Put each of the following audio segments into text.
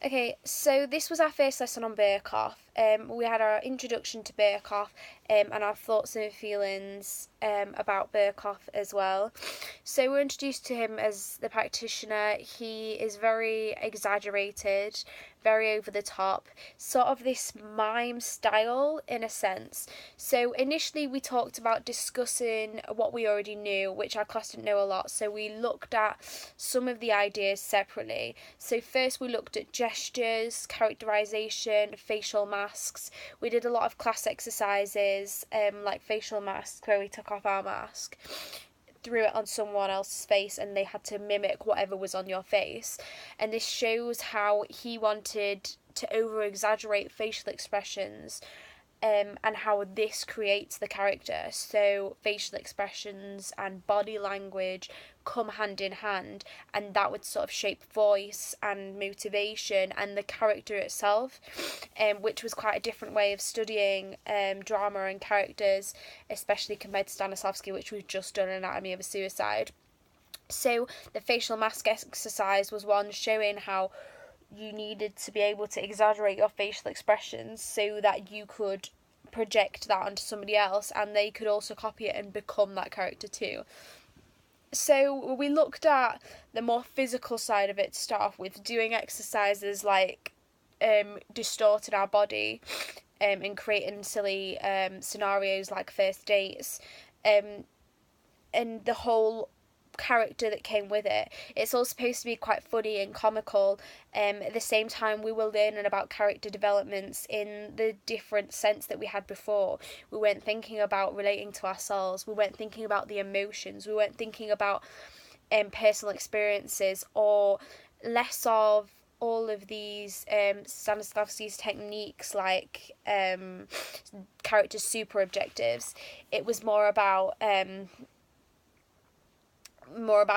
Okay, so this was our first lesson on Birkhoff. We had our introduction to Birkhoff and our thoughts and feelings about Birkhoff as well. So we're introduced to him as the practitioner. He is very exaggerated, very over the top, sort of this mime style in a sense. So initially we talked about discussing what we already knew, which our class didn't know a lot. So we looked at some of the ideas separately. So first we looked at gestures, characterization, facial masks. We did a lot of class exercises, like facial masks, where we took off our mask, threw it on someone else's face, and they had to mimic whatever was on your face. And this shows how he wanted to over exaggerate facial expressions, and how this creates the character. So facial expressions and body language come hand in hand, and that would sort of shape voice and motivation and the character itself, which was quite a different way of studying drama and characters, especially compared to Stanislavski, which we've just done Anatomy of a Suicide. So the facial mask exercise was one showing how you needed to be able to exaggerate your facial expressions so that you could project that onto somebody else and they could also copy it and become that character too. So we looked at the more physical side of it to start off with, doing exercises like distorting our body and creating silly scenarios like first dates, and the whole character that came with it. It's all supposed to be quite funny and comical. At the same time, we were learning about character developments in the different sense that we had before. We weren't thinking about relating to ourselves. We weren't thinking about the emotions. We weren't thinking about personal experiences, or less of all of these Stanislavski's techniques like character super objectives. It was more about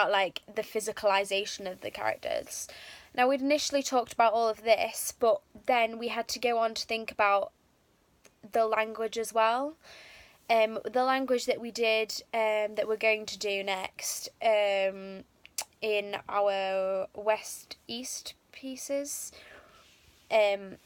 like the physicalization of the characters. Now, we'd initially talked about all of this, but then we had to go on to think about the language as well. The language that we did, that we're going to do next, in our West East pieces, and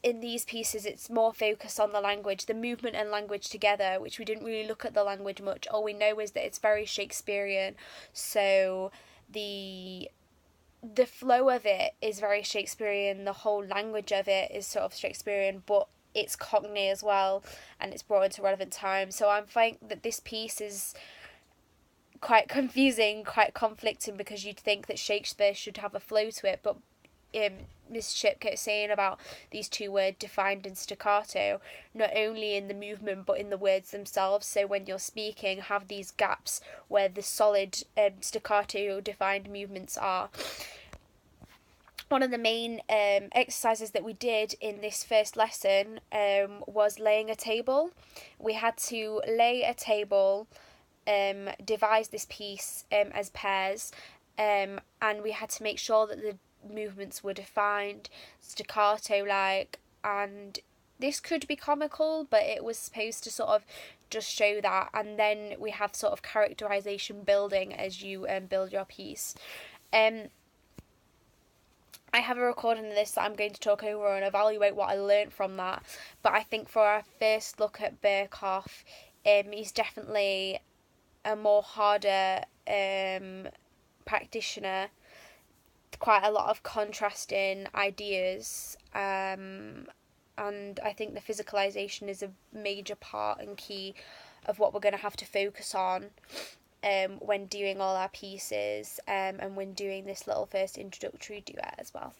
in these pieces it's more focused on the language, the movement and language together, which we didn't really look at the language much. All we know is that it's very Shakespearean, so the flow of it is very Shakespearean, the whole language of it is sort of Shakespearean, but it's Cockney as well, and it's brought into relevant time. So I think that this piece is quite confusing, quite conflicting, because you'd think that Shakespeare should have a flow to it, but Miss Ship kept saying about these two words defined in staccato, not only in the movement but in the words themselves. So when you're speaking, have these gaps where the solid staccato defined movements are. One of the main exercises that we did in this first lesson was laying a table. We had to lay a table, devise this piece as pairs, and we had to make sure that the movements were defined, staccato like, and this could be comical, but it was supposed to sort of just show that. And then we have sort of characterization building as you build your piece. I have a recording of this that I'm going to talk over and evaluate what I learnt from that, but I think for our first look at Birkhoff, he's definitely a more harder practitioner, quite a lot of contrasting ideas, and I think the physicalization is a major part and key of what we're going to have to focus on when doing all our pieces, and when doing this little first introductory duet as well.